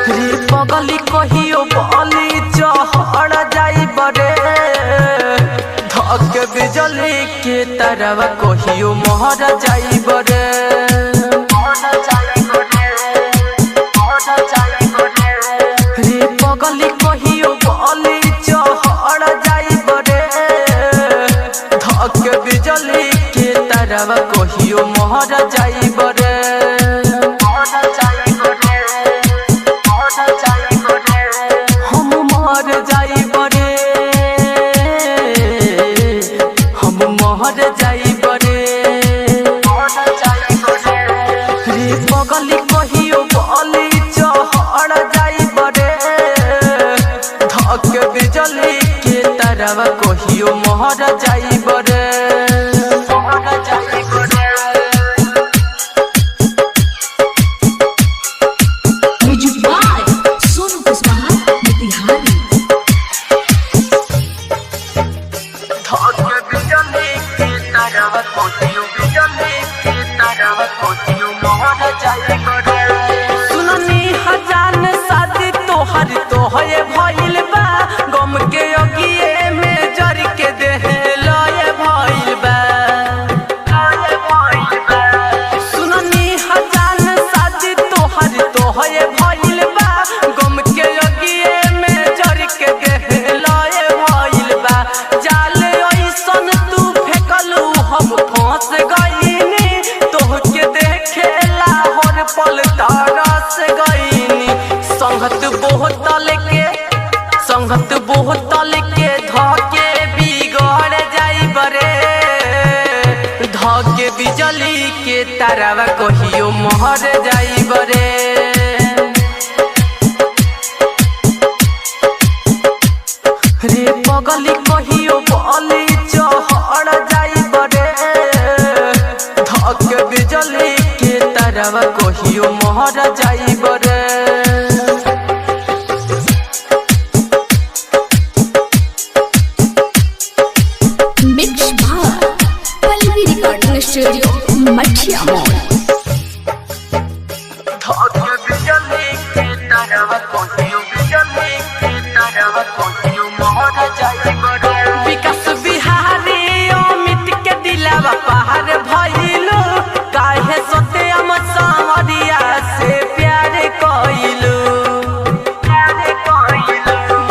रे पगली कहियो बली चढ़ जाई बरे धक बिजली के तरवा कहियो मोहर जाई बरे रे पगली कहियो बली चढ़ जाई बरे धक बिजली के तरवा कहियो मोहर जाई बरे पगली कहियो बली चढ़ जाई बरे धक बिजली के तरवा कहियो मोहर जाई बरे सुननी हजान शादी तोहर तोहये भइल बा गम के अगिए में जर के देह लय भइल बा सुननी हजान शादी तोहर तोहये भइल बा गम के अगिए में जर के देह लय भइल बा जाल ऐसन तू फेकलू हम फंस गइनी तोहके देखेला हर पल तरस गइनी संगत बोतल के धके बिगड़ जाई बरे धके बिजली के तरवा कहियो मोहर जाई बरे रे पगली कहियो बली चढ़ जाई बरे धक बिजली के तरवा कहियो मोहर जाई बरे स्टूडियो मठिया मॉल धक बिजली के तरवा कहियो मोहर जाई बरे विकास बिहारी अमित के दिलवा पहाड़ भइलू काहे सोते हम सावरिया से प्यार कइलू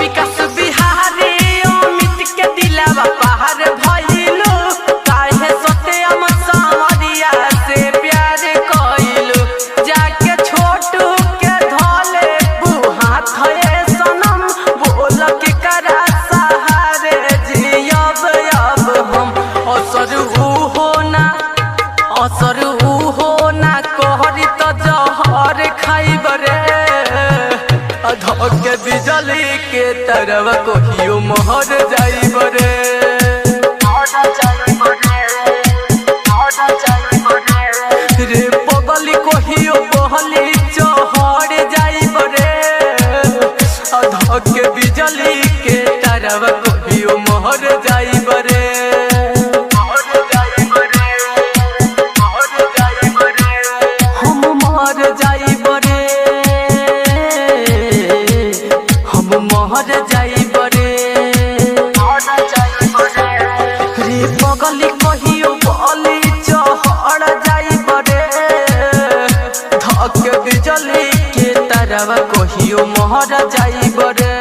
विकास बिहारी अमित के दिलवा पहाड़ भइलू काहे सोते हम सावरिया से प्यार कइलू जाके छोटू के धोले बुहा थए सनम बोल के करा सहारे जियब अब हम असर हो ना कहरी त जहर खाइब रे धक बिजली के तरवा कहियो मोहर जाइब रे रे पगली कहियो बहली चढ़ जाइब रे धक बिजली के तरवा कहियो मोहर जाइब रे हम मोहर जाइब रे रे पगली कहियो बली चढ़ जाइब रे धक बिजली के तरवा कहियो मोहर जाइब रे।